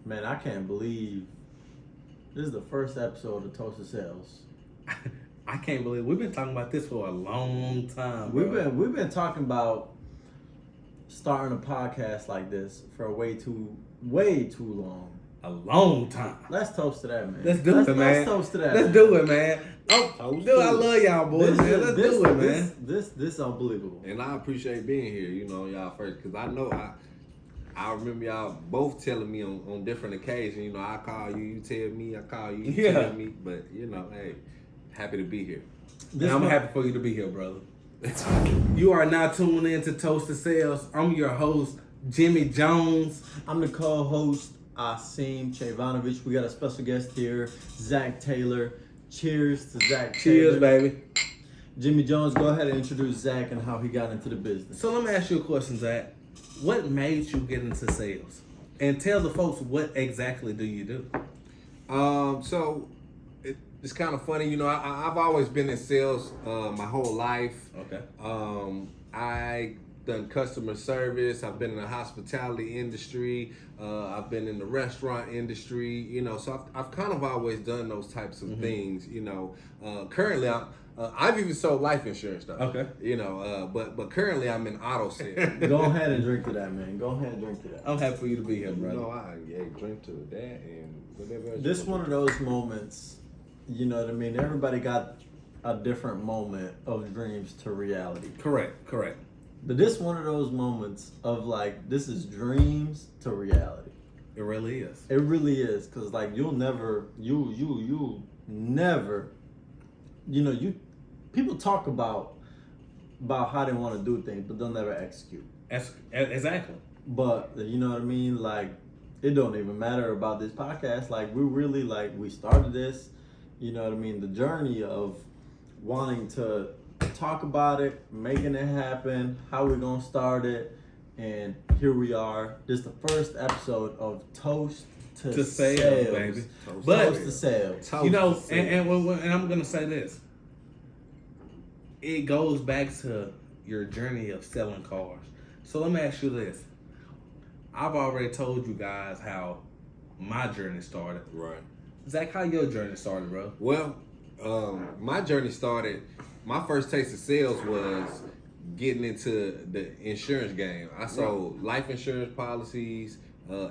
Man, I can't believe this is the first episode of Toast to Sales. I can't believe we've been talking about this for a long time. We've been talking about starting a podcast like this for way too long. A long time. Let's toast to that, man. Let's do it, man. Let's toast to that. Let's do it, man. Oh, dude, I love y'all boys, man. Let's do it, man. This is unbelievable. And I appreciate being here, y'all first, because I know I remember y'all both telling me on different occasions, I call you, you tell me, I call you, you tell me. But, hey, happy to be here. And I'm happy for you to be here, brother. You are now tuning in to Toast to Sales. I'm your host, Jimmy Jones. I'm the co-host, Asim Chavanovich. We got a special guest here, Zach Taylor. Cheers to Zach Cheers, Taylor. baby. Jimmy Jones, go ahead and introduce Zach and how he got into the business. So let me ask you a question, Zach. What made you get into sales? And tell the folks, what exactly do you do? So it's kind of funny, I've always been in sales my whole life. Okay. I done customer service. I've been in the hospitality industry. I've been in the restaurant industry. So I've kind of always done those types of things. Currently I've even sold life insurance though. Okay. But currently I'm in auto sales. Go ahead and drink to that, man. Go ahead and drink to that. I'm happy for you to be here, brother. I drink to that and whatever else. This one of those moments, you know what I mean? Everybody got a different moment of dreams to reality. Correct. But this one of those moments of this is dreams to reality. It really is. It really is, cause you'll never, people talk about how they want to do things, but they'll never execute. Exactly. But you know what I mean? It don't even matter about this podcast. We really we started this. You know what I mean? The journey of wanting to talk about it, making it happen, how we're gonna start it, and here we are. This is the first episode of Toast to Sales, baby. Toast to Sales. And I'm gonna say this. It goes back to your journey of selling cars. So let me ask you this. I've already told you guys how my journey started. Right. Zach, how your journey started, bro? Well, my journey started. My first taste of sales was getting into the insurance game. I sold life insurance policies.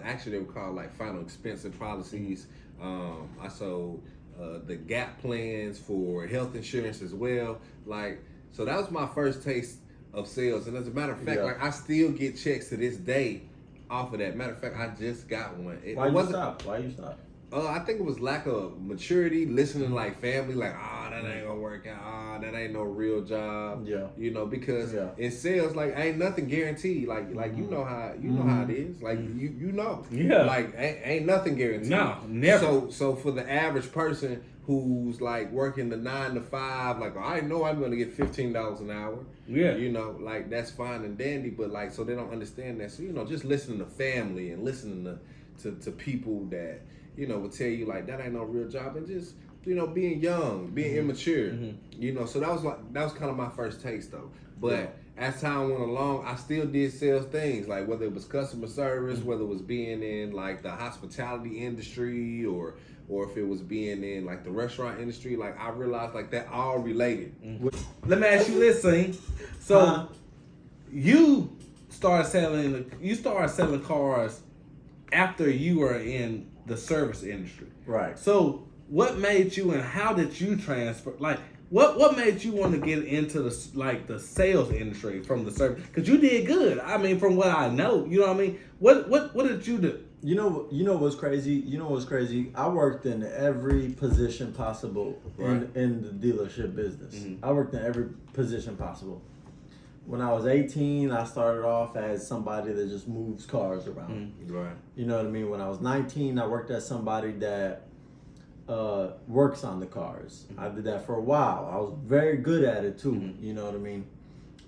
Actually, they were called final expensive policies. I sold the gap plans for health insurance as well. So that was my first taste of sales. And as a matter of fact, I still get checks to this day off of that. Matter of fact, I just got one. Why you stop? I think it was lack of maturity, listening family, that ain't gonna work out, that ain't no real job. Yeah. Because in sales, ain't nothing guaranteed. You know how it is. Yeah. Ain't nothing guaranteed. No, never. So for the average person who's working the 9 to 5, I know I'm gonna get $15 an hour. Yeah. That's fine and dandy, but so they don't understand that. So just listening to family and listening to people that will tell you that ain't no real job, and just being young, being immature, So that was kind of my first taste though. But as time went along, I still did sales things, whether it was customer service, whether it was being in the hospitality industry, or if it was being in the restaurant industry. I realized that all related. Let me ask you this, Sing. So you started selling cars after you were in the service industry. Right. So what made you, and how did you transfer? What made you want to get into the sales industry from the service? Because you did good. I mean, from what I know, you know what I mean. What did you do? You know what's crazy? I worked in every position possible in the dealership business. I worked in every position possible. When I was 18, I started off as somebody that just moves cars around. Right. You know what I mean? When I was 19, I worked as somebody that works on the cars. I did that for a while. I was very good at it too. You know what I mean?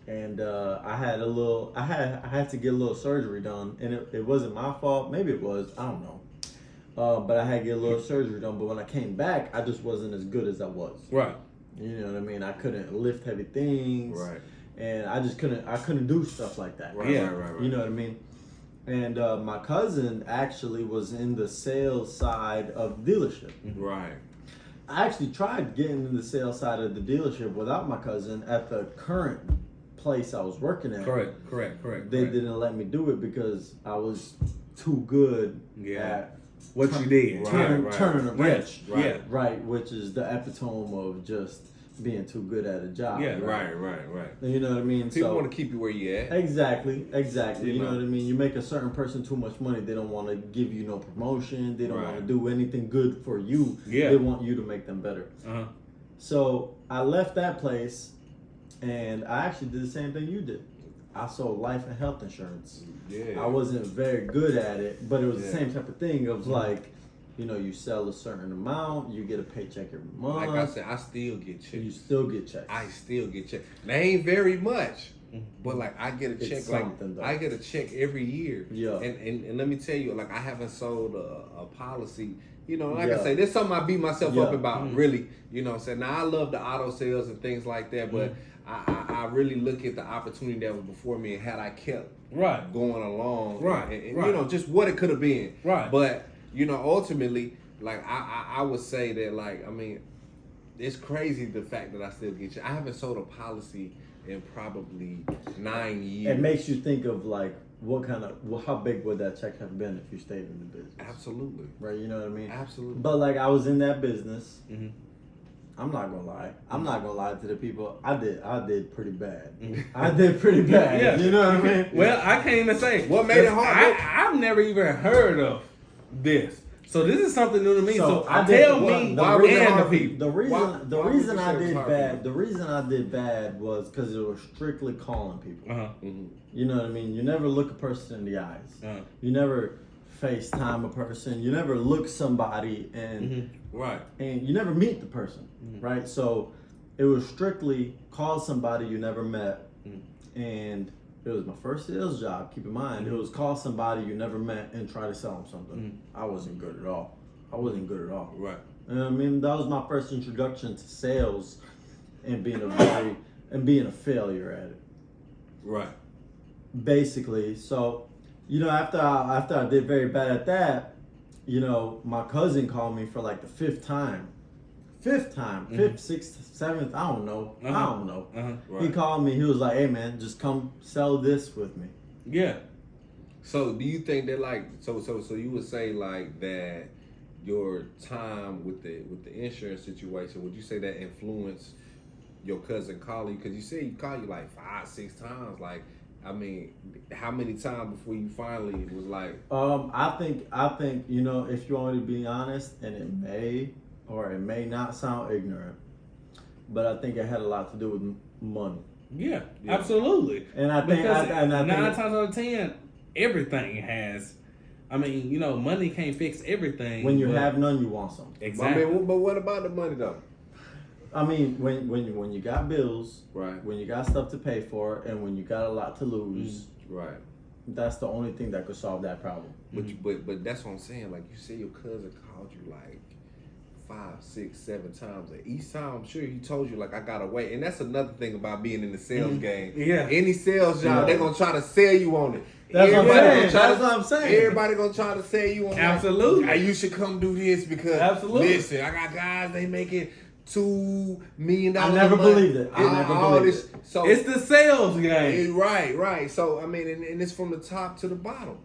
And I had to get a little surgery done, and it wasn't my fault. Maybe it was. I don't know. But I had to get a little surgery done. But when I came back, I just wasn't as good as I was. Right. You know what I mean? I couldn't lift heavy things. Right. And I just couldn't do stuff like that. Right. You know what I mean? And my cousin actually was in the sales side of the dealership. Right. I actually tried getting in the sales side of the dealership without my cousin at the current place I was working at. Correct. They didn't let me do it because I was too good at what you did. Turning a wrench. Yes. Right, which is the epitome of just being too good at a job. Yeah. Right. You know what I mean? People want to keep you where you at. Exactly. You know what I mean? You make a certain person too much money, they don't want to give you no promotion. They don't want to do anything good for you. Yeah. They want you to make them better. Uh-huh. So I left that place, and I actually did the same thing you did. I sold life and health insurance. Yeah. I wasn't very good at it, but it was the same type of thing of like, you know, you sell a certain amount, you get a paycheck every month. Like I said, I still get checks. You still get checks. I still get checks. They ain't very much, but like I get a check. It's Like something, though. I get a check every year. Yeah. And let me tell you, like I haven't sold a policy. You know, like I say, there's something I beat myself up about. Really, you know what I'm saying? Now I love the auto sales and things like that, but I really look at the opportunity that was before me, and had I kept going along, and you know, just what it could have been. Right. But you know, ultimately, like I would say that, like, I mean, it's crazy the fact that I still get you. I haven't sold a policy in probably 9 years. It makes you think of like how big would that check have been if you stayed in the business? Absolutely. Right, you know what I mean? Absolutely. But like I was in that business. I'm not gonna lie. I'm not gonna lie to the people. I did pretty bad. I did pretty bad. Yeah. You know what I mean? Well, I can't even say What made it hard. I've never even heard of this. So this is something new to me. So I tell did, me why was it and hard the for you? people. The reason Why would you I say it was did hard for bad. you? The reason I did bad was because it was strictly calling people. You know what I mean? You never look a person in the eyes. You never FaceTime a person. You never look somebody and and you never meet the person, right? So it was strictly call somebody you never met, and it was my first sales job. Keep in mind, it was call somebody you never met and try to sell them something. I wasn't good at all. Right. You know what I mean? That was my first introduction to sales, and being a failure at it. Right. Basically, so you know, after I did very bad at that, you know, my cousin called me for like the fifth time, fifth, sixth, seventh, I don't know. Right. He called me. He was like, "Hey man, just come sell this with me." Yeah. So do you think that, like, so you would say like that your time with the insurance situation, would you say that influenced your cousin calling you? Because you said he called you like 5-6 times. Like, I mean, how many times before you finally was like? I think you know, if you want to be honest, and it may not sound ignorant, but I think it had a lot to do with money. Yeah, absolutely. And I think, because I 9 think times out of 10, everything has. I mean, you know, money can't fix everything. when you have none, you want something. Exactly. I mean, but what about the money though? I mean, when you got bills, Right. when you got stuff to pay for, and when you got a lot to lose, Right. that's the only thing that could solve that problem. But that's what I'm saying. Like, you say your cousin called you like 5, 6, 7 times. And each time, I'm sure he told you like, I gotta wait. And that's another thing about being in the sales game. Yeah. Any sales job, they're gonna try to sell you on it. That's what I'm saying. Gonna try That's what I'm saying. Everybody gonna try to sell you on it. Absolutely. Like, you should come do this because listen, I got guys, they making $2 million. I never believed it. I never believed it. So it's the sales game. Right. So I mean, and it's from the top to the bottom.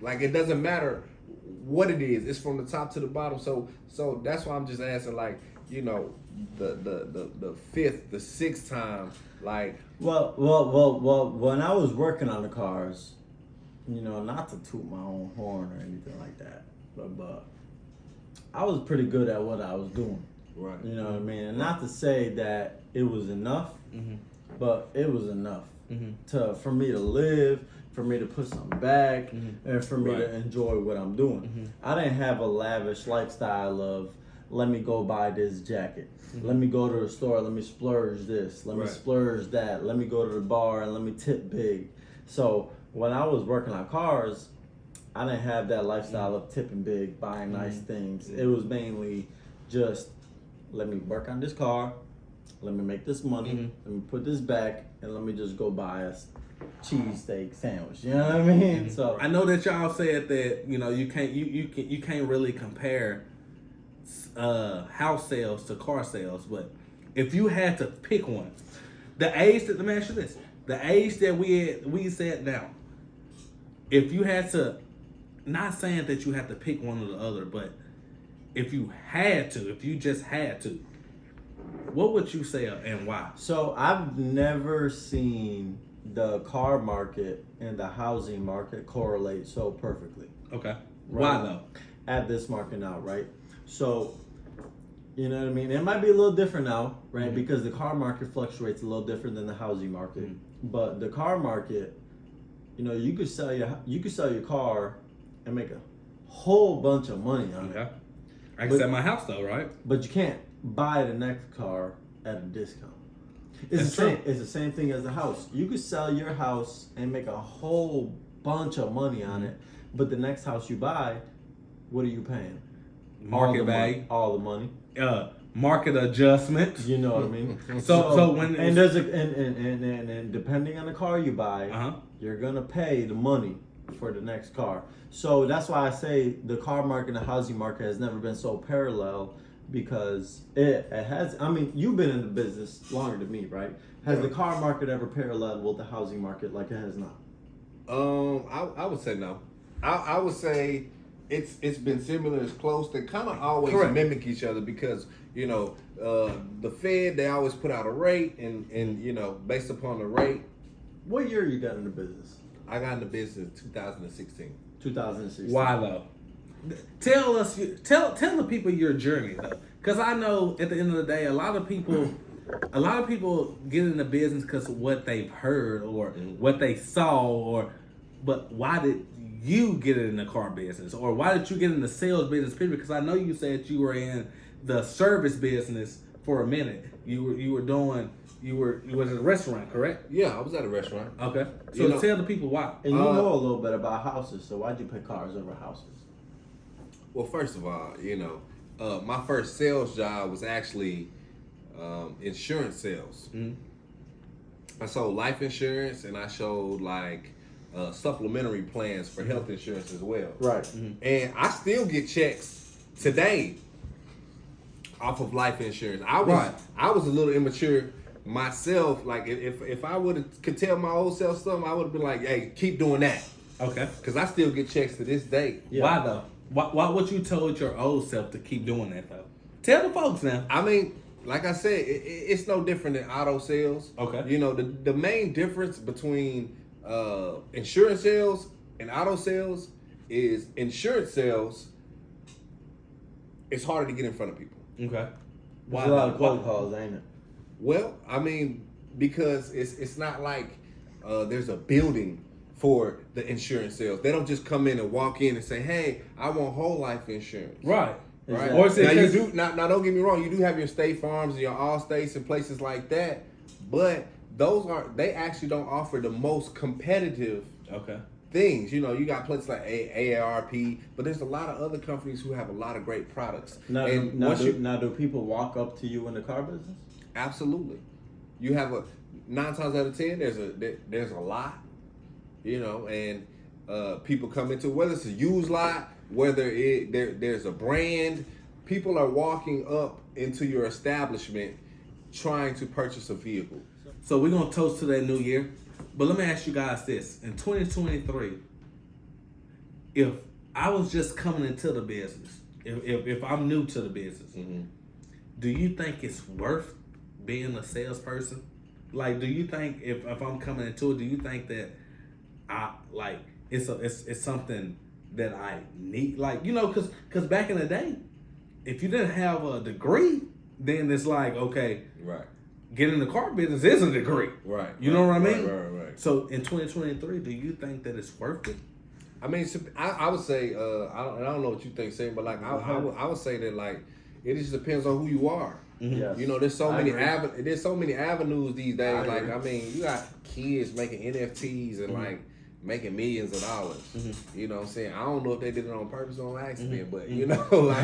Like, it doesn't matter what it is. It's from the top to the bottom. So that's why I'm just asking, like, you know, the fifth, the sixth time, like. Well. When I was working on the cars, you know, not to toot my own horn or anything like that, but I was pretty good at what I was doing. Right. You know what I mean? And not to say that it was enough, but it was enough for me to live, for me to put something back, and for me to enjoy what I'm doing. I didn't have a lavish lifestyle of, let me go buy this jacket. Let me go to the store, let me splurge this, let me splurge that, let me go to the bar and let me tip big. So when I was working on cars, I didn't have that lifestyle of tipping big, buying nice things. It was mainly just, let me work on this car, let me make this money, let me put this back, and let me just go buy a cheesesteak sandwich. You know what I mean? So I know that y'all said that you can't really compare house sales to car sales, but if you had to pick one, the age that let me ask you this: the age that we said now, if you had to, not saying that you have to pick one or the other, but if you just had to, what would you say and why? So I've never seen the car market and the housing market correlate so perfectly. Okay. Right. Why though? At this market now, right? So, you know what I mean? It might be a little different now, right? Because the car market fluctuates a little different than the housing market. But the car market, you could sell your car and make a whole bunch of money on it. I can sell my house though, right? But you can't buy the next car at a discount. It's the same thing as the house. You could sell your house and make a whole bunch of money on it, but the next house you buy, what are you paying? Market value, all the money. Market adjustment. You know what I mean? So when and depending on the car you buy, you're gonna pay the money for the next car. So that's why I say the car market and the housing market has never been so parallel, because it has. I mean, you've been in the business longer than me, right? Has the car market ever paralleled with the housing market like it has not? I would say no. I would say it's been similar, it's close. They kind of always mimic each other because the Fed, they always put out a rate, and based upon the rate. What year you got into business? I got into business in 2016. 2016. Why though? Tell the people your journey though, because I know at the end of the day, a lot of people get into business because of what they've heard or what they saw, but why did you get in the car business, or why did you get in the sales business? Because I know you said you were in the service business for a minute. You was at a restaurant, correct? Yeah, I was at a restaurant. Okay, so tell the people why. And you know a little bit about houses, so why'd you pick cars over houses? Well, first of all, my first sales job was actually insurance sales. I sold life insurance, and I showed supplementary plans for health insurance as well. Right. And I still get checks today off of life insurance. I was a little immature myself. Like if I could tell my old self something, I would have been like, "Hey, keep doing that." Okay. Because I still get checks to this day. Yeah. Why though? Why would you told your old self to keep doing that though? Tell the folks now. I mean, like I said, it's no different than auto sales. Okay. The main difference between insurance sales and auto sales is insurance sales. It's harder to get in front of people. Okay. Why a lot of cold calls, ain't it? Well, I mean, because it's not like there's a building for the insurance sales. They don't just come in and walk in and say, "Hey, I want whole life insurance." Right. Right. Or now you do now don't get me wrong, you do have your State Farms and your Allstates and places like that, but they actually don't offer the most competitive things. You got places like AARP, but there's a lot of other companies who have a lot of great products. Now do people walk up to you in the car business? Absolutely. You have 9 times out of 10 there's a lot. And people come into, whether it's a used lot, whether there's a brand, people are walking up into your establishment trying to purchase a vehicle. So we're gonna toast to that new year, but let me ask you guys this: in 2023, if I was just coming into the business, if I'm new to the business, do you think it's worth being a salesperson? Like, do you think if I'm coming into it, do you think that it's something that I need, because back in the day, if you didn't have a degree, then it's like, okay, right, getting in the car business is a degree, right? You know what I mean? Right. So in 2023, do you think that it's worth it? I mean, I would say I don't know what you think, Sam, but I would say that it just depends on who you are. Yes. There's so many avenues these days. You got kids making NFTs and making millions of dollars. Mm-hmm. You know what I'm saying? I don't know if they did it on purpose or on accident, but Mm-hmm. you know, like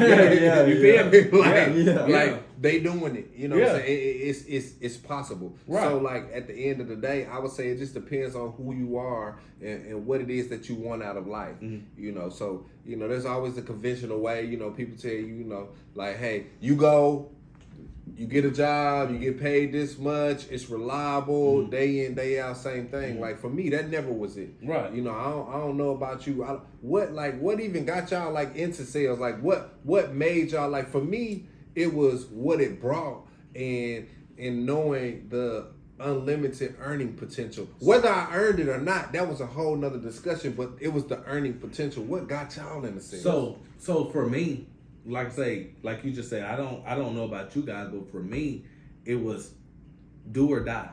You feel me? like they doing it. You know what I'm saying? It's possible. Right. So like at the end of the day, I would say it just depends on who you are and what it is that you want out of life. You know, so you know, there's always the conventional way. You know, people tell you, you know, like, hey, you go. You get a job, you get paid this much, it's reliable, day in, day out, same thing. Like for me, that never was it. Right. You know, I don't know about you. What even got y'all like into sales? Like what made y'all like? For me, it was what it brought and knowing the unlimited earning potential. Whether I earned it or not, that was a whole nother discussion. But it was the earning potential. What got y'all into sales? So for me, like I say, like you just said, I don't know about you guys, but for me, it was do or die.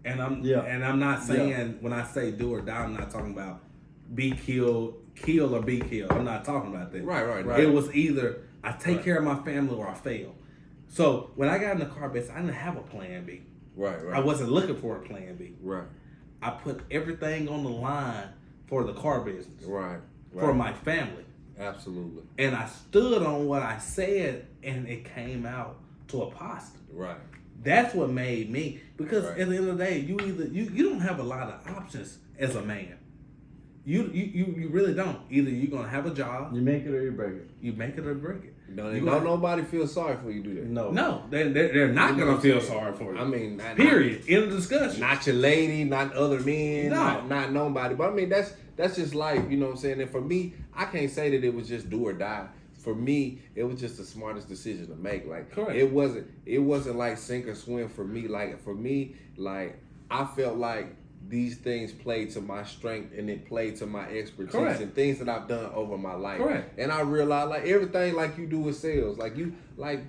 And I'm not saying when I say do or die, I'm not talking about be killed, kill or be killed. I'm not talking about that. Right. It was either I take care of my family or I fail. So when I got in the car business, I didn't have a plan B. Right. I wasn't looking for a plan B. Right. I put everything on the line for the car business. Right. For my family. Absolutely. And I stood on what I said, and it came out to a positive. Right. That's what made me, because at the end of the day, you either you don't have a lot of options as a man. You really don't. Either you're gonna have a job, You make it or you break it. you make it or break it. Don't nobody feel sorry for you do that. No, they're not gonna feel sorry for you. I mean, period. End of discussion. Not your lady, not other men, No. not nobody. But I mean, that's just life, you know what I'm saying? And for me, I can't say that it was just do or die. For me, it was just the smartest decision to make. Like, correct. It wasn't like sink or swim for me. Like for me, like I felt like these things played to my strength and it played to my expertise. Correct. And things that I've done over my life. Correct. And I realized like everything like you do with sales, like you like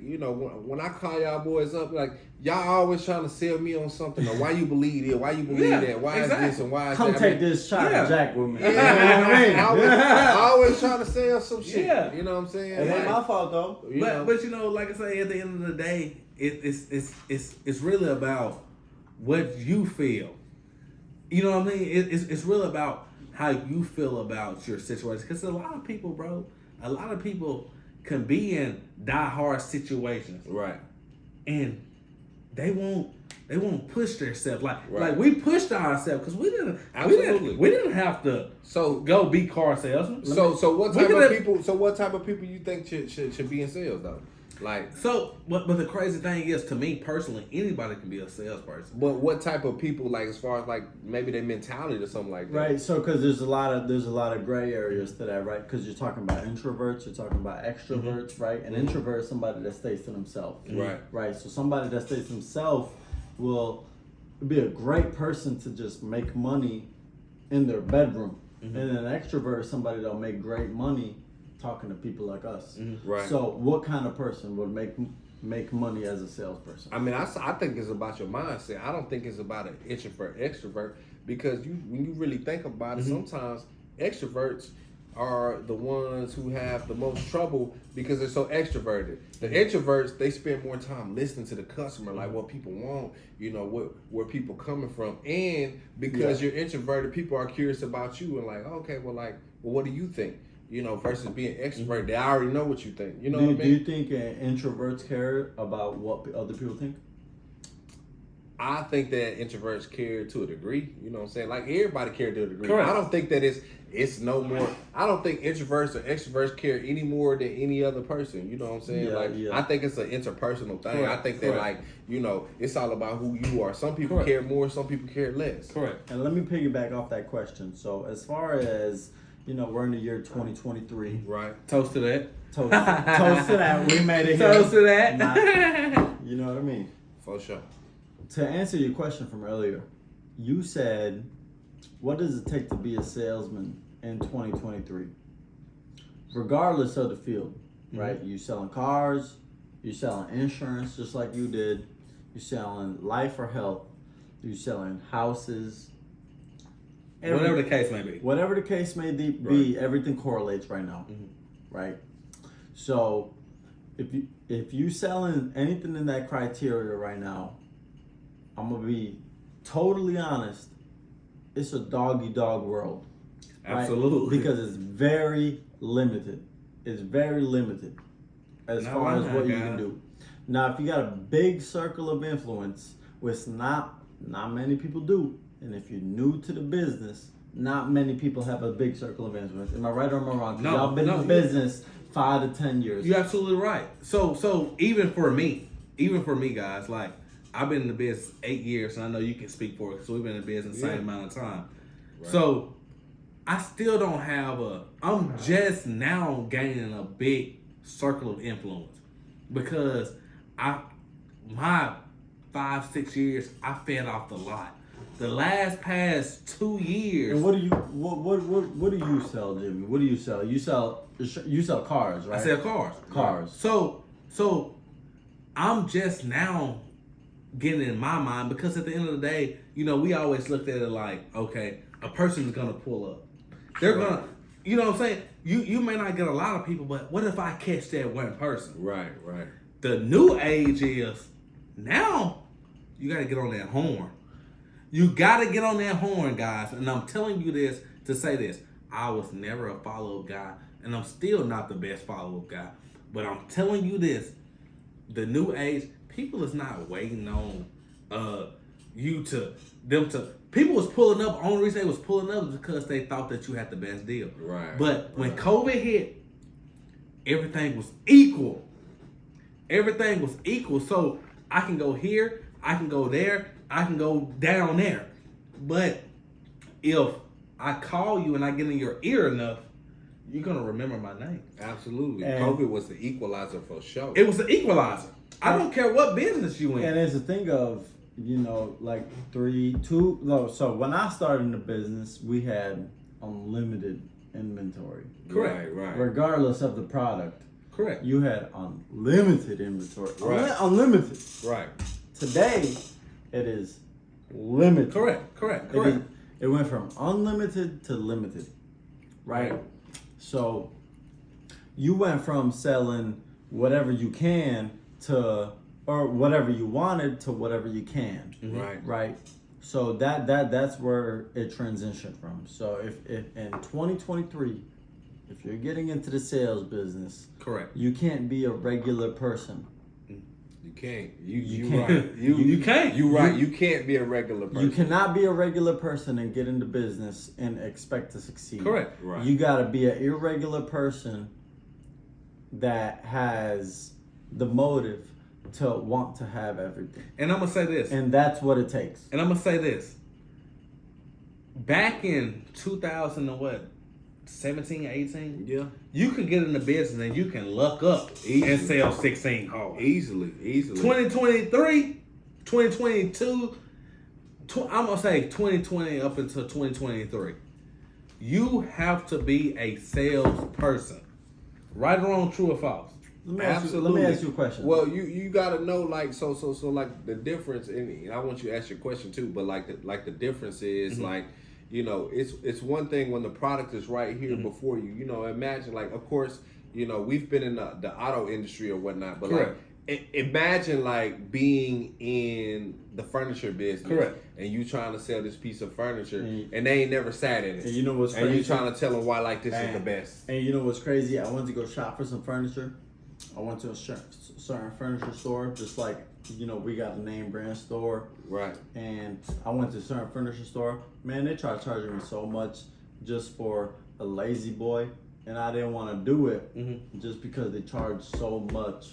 you know when I call y'all boys up, like y'all always trying to sell me on something or why you believe it, why you believe that, why is this and why is Come that. take this shot of Jack with me. Yeah, you know what I mean? I always trying to sell some shit. Yeah. You know what I'm saying? It ain't my fault though. But you know, like I say, at the end of the day, it's really about what you feel. You know what I mean? It's really about how you feel about your situation. Because a lot of people, bro, can be in die-hard situations. Right. And they won't push themselves. Like we pushed ourselves because we didn't have to go be car salesmen. So what type of people you think should be in sales though? Like but the crazy thing is, to me personally, anybody can be a salesperson. But what type of people, like as far as like maybe their mentality or something like that? Right. So because there's a lot of gray areas to that, right? Because you're talking about introverts, you're talking about extroverts, right? An introvert is somebody that stays to themselves. Right. Right. So somebody that stays to themselves will be a great person to just make money in their bedroom, and an extrovert is somebody that'll make great money talking to people like us. Right. So what kind of person would make money as a salesperson? I mean, I think it's about your mindset. I don't think it's about an introvert, extrovert, because when you really think about it, sometimes extroverts are the ones who have the most trouble because they're so extroverted. The introverts, they spend more time listening to the customer, like what people want, you know, where people coming from. And because you're introverted, people are curious about you and like, okay, well, what do you think? You know, versus being extrovert, they already know what you think. You know what I mean? Do you think introverts care about what other people think? I think that introverts care to a degree. You know what I'm saying? Like everybody care to a degree. Correct. I don't think that it's no more. I don't think introverts or extroverts care any more than any other person. You know what I'm saying? I think it's an interpersonal thing. Correct. I think that like, you know, it's all about who you are. Some people care more, some people care less. Correct. And let me piggyback off that question. So as far as, you know, we're in the year 2023. Right. Toast to that. Toast to that. We made it here. Toast to that. You know what I mean? For sure. To answer your question from earlier, you said, what does it take to be a salesman in 2023? Regardless of the field, right? You selling cars, you selling insurance just like you did, you selling life or health, you selling houses. Whatever the case may be. Whatever the case may be, everything correlates right now, right? So if you selling anything in that criteria right now, I'm gonna be totally honest. it's a dog world. Right? Absolutely. Because it's very limited. It's very limited as far as what you can do. Now, if you got a big circle of influence, which not many people do, and if you're new to the business, not many people have a big circle of influence. Am I right or am I wrong? 'Cause y'all been in the business 5 to 10 years. You're absolutely right. So even for me, guys, like I've been in the business 8 years, and I know you can speak for it. So we've been in the business the same amount of time. Right. So I still don't have I'm just now gaining a big circle of influence because my 5-6 years I fed off the lot. The past 2 years. And what do you sell, Jimmy? What do you sell? You sell cars, right? I sell cars. Cars. So I'm just now getting in my mind because at the end of the day, we always looked at it like, okay, a person is gonna pull up. They're gonna, you know what I'm saying? You may not get a lot of people, but what if I catch that one person? Right. The new age is now you gotta get on that horn. You gotta get on that horn, guys. And I'm telling you this to say this. I was never a follow-up guy, and I'm still not the best follow-up guy. But I'm telling you this, the new age, people is not waiting on people was pulling up. Only reason they was pulling up is because they thought that you had the best deal. Right. But when COVID hit, everything was equal. Everything was equal. So I can go here, I can go there, I can go down there. But if I call you and I get in your ear enough, you're gonna remember my name. Absolutely. And COVID was the equalizer for sure. It was the equalizer. I don't care what business you in. And it's a thing of, like so when I started in the business, we had unlimited inventory. Correct. Right. Regardless of the product. Correct. You had unlimited inventory. Right. Unlimited. Right. Today, it is limited. Correct. It went from unlimited to limited. Right? So, you went from selling whatever you can or whatever you wanted to whatever you can. Mm-hmm. Right. So that's where it transitioned from. So if in 2023, if you're getting into the sales business, correct, you can't be a regular person. You can't. You can't. Right. You can't. You right. You can't be a regular person. You cannot be a regular person and get into business and expect to succeed. Correct. Right. You got to be an irregular person that has the motive to want to have everything. And I'm going to say this. And that's what it takes. And I'm going to say this. Back in 2017, 18, yeah, you could get in the business and you can luck up and sell 16 cars. Easily. 2023, 2022, I'm going to say 2020 up until 2023. You have to be a salesperson. Right or wrong, true or false? Let me ask you a question. Well, you gotta know like so like the difference, and I want you to ask your question too. But like the difference is like, it's one thing when the product is right here before you. Imagine like, of course, we've been in the auto industry or whatnot, but correct, like imagine like being in the furniture business, correct, and you trying to sell this piece of furniture, and they ain't never sat in it. And you know what's crazy? And you trying to tell them why like this is the best. And you know what's crazy? I went to go shop for some furniture. I went to a certain furniture store, just like, we got a name brand store. Right. And I went to a certain furniture store. Man, they tried charging me so much just for a lazy boy. And I didn't want to do it just because they charged so much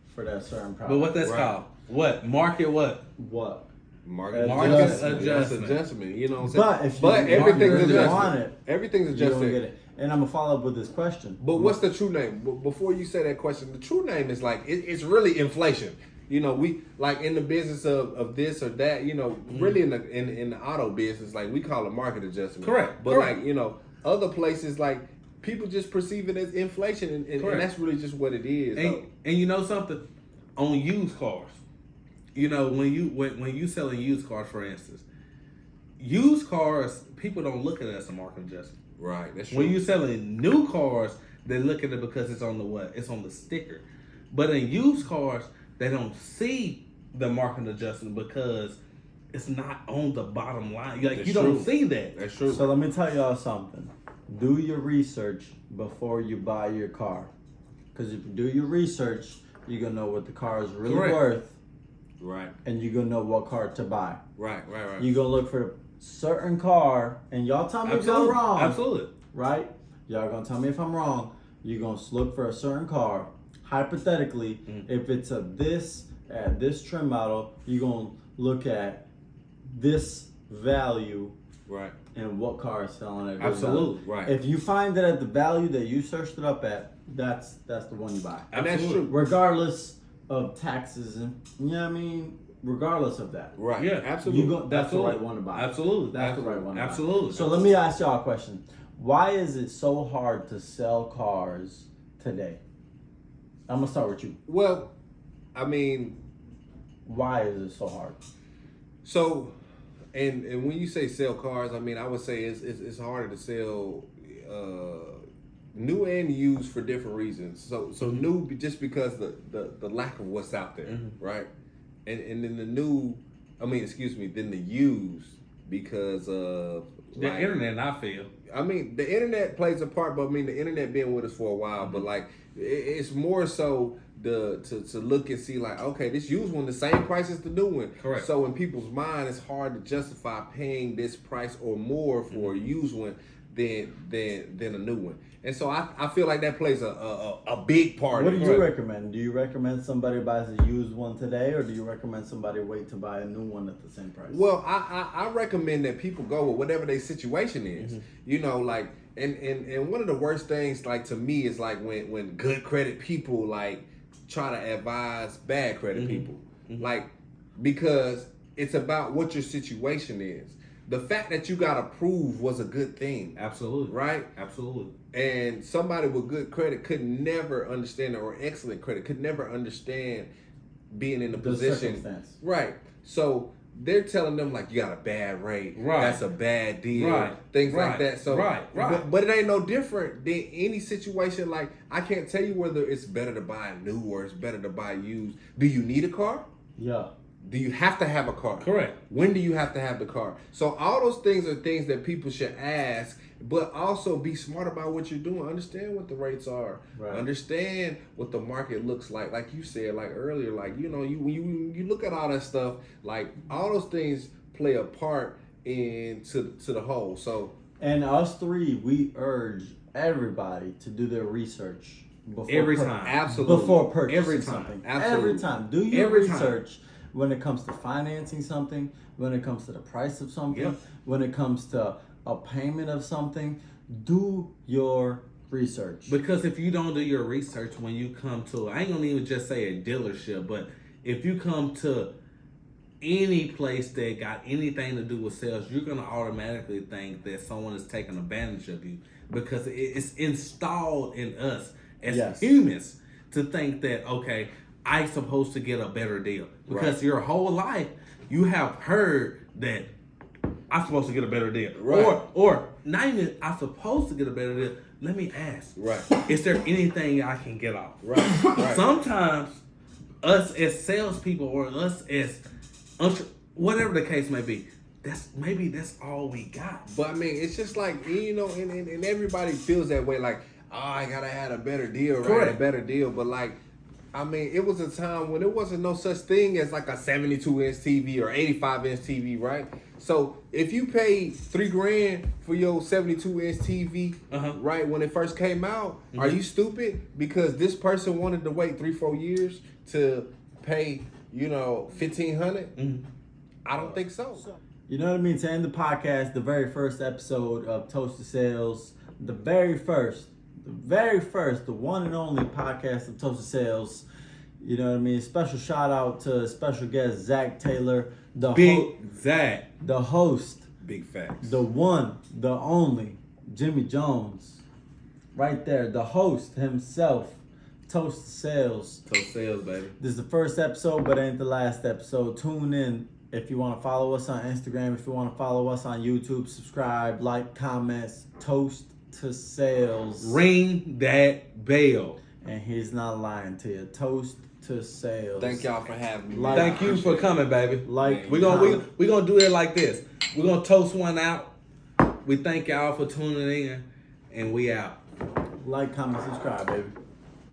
for that certain product. But what that's called? What? Market what? What? Market adjustment. That's adjustment. You know what I'm saying? But everything's adjusted. Want it, everything's adjusted. You don't get it. And I'm gonna follow up with this question. But what's the true name? Before you say that question, the true name is like it's really inflation. We like in the business of this or that. Really in the auto business, like we call it market adjustment. Correct. But correct. like other places, like people just perceive it as inflation, and that's really just what it is. And you know something, on used cars, when you selling used cars, for instance, used cars, people don't look at it as a market adjustment. Right, that's true. When you're selling new cars, they look at it because it's on the what? It's on the sticker. But in used cars, they don't see the market adjustment because it's not on the bottom line. Like That's you don't true. see that. That's true. So let me tell y'all something. Do your research before you buy your car. Because if you do your research, you're going to know what the car is really Correct. worth. Right. And you're going to know what car to buy. Right. You're going to look for a certain car. And y'all tell me if I'm wrong. Absolutely. Right? Y'all going to tell me if I'm wrong. You're going to look for a certain car. Hypothetically, if it's at this trim model, you're going to look at this value. Right. And what car is selling at Absolutely. Right. If you find it at the value that you searched it up at, that's the one you buy. And that's Absolutely. true. Regardless of taxes and regardless of that. Right. Yeah. Absolutely. That's Absolutely. the right one to buy. Absolutely. That's the right one to buy. Absolutely. So let me ask y'all a question. Why is it so hard to sell cars today? I'm gonna start with you. Well, I mean, Why is it so hard? so, and when you say sell cars, I mean, I would say it's harder to sell new and used for different reasons. So new just because the lack of what's out there, right? And then then the used because of the internet, I feel. I mean, the internet plays a part, but I mean, the internet been with us for a while. But like, it's more so to look and see like, okay, this used one the same price as the new one. Correct. So in people's mind, it's hard to justify paying this price or more for a used one than a new one. And so I feel like that plays a big part. What do you Correct. recommend? Do you recommend somebody buys a used one today, or do you recommend somebody wait to buy a new one at the same price? Well, I recommend that people go with whatever their situation is. You know, like and one of the worst things like to me is like when good credit people like try to advise bad credit people. Like because it's about what your situation is. The fact that you got approved was a good thing. Absolutely. Right? Absolutely. And somebody with good credit could never understand, or excellent credit could never understand being in the position. Circumstance. Right. So they're telling them like you got a bad rate. Right. That's a bad deal. Right. Things Right. like that. So Right. But it ain't no different than any situation. Like I can't tell you whether it's better to buy a new or it's better to buy used. Do you need a car? Yeah. Do you have to have a car? Correct. When do you have to have the car? So all those things are things that people should ask, but also be smart about what you're doing. Understand what the rates are. Right. Understand what the market looks like. Like you said, like earlier, like you know, when you look at all that stuff, like all those things play a part into the whole. So And us three, we urge everybody to do their research before Every time. absolutely before purchasing Every time. something. Absolutely. Every time. Do your Every time. research when it comes to financing something, when it comes to the price of something, Yep. when it comes to a payment of something. Do your research. Because if you don't do your research when you come to, I ain't gonna even just say a dealership, but if you come to any place that got anything to do with sales, you're gonna automatically think that someone is taking advantage of you because it's installed in us as Yes. humans to think that, okay, I'm supposed to get a better deal. Because your whole life you have heard that I'm supposed to get a better deal. Right. Or not even I'm supposed to get a better deal. Let me ask. Right. Is there anything I can get off? Right. Right. Sometimes us as salespeople or us as whatever the case may be, that's all we got. But I mean, it's just like, you know, and everybody feels that way, like, oh, I gotta have a better deal, right? Correct. A better deal. But like, I mean, it was a time when there wasn't no such thing as like a 72-inch TV or 85-inch TV, right? So if you paid $3,000 for your 72-inch TV, right, when it first came out, are you stupid? Because this person wanted to wait 3-4 years to pay, you know, $1,500? I don't think so. You know what I mean? To end the podcast, the very first episode of Toast to Sales, the very first, the one and only podcast of Toast to Sales. You know what I mean? Special shout out to special guest Zach Taylor, the Zach, the host, Big facts. the one, the only, Jimmy Jones, right there, the host himself, Toast to Sales. Toast Sales, baby. This is the first episode, but it ain't the last episode. Tune in if you want to follow us on Instagram, if you want to follow us on YouTube, subscribe, like, comments, Toast to Sales. Ring that bell. And he's not lying to you. Toast to sales. Thank y'all for having me. Like- Thank you for coming, baby. Like, We're gonna do it like this. We're gonna toast one out. We thank y'all for tuning in, and we out. like, comment, subscribe, baby.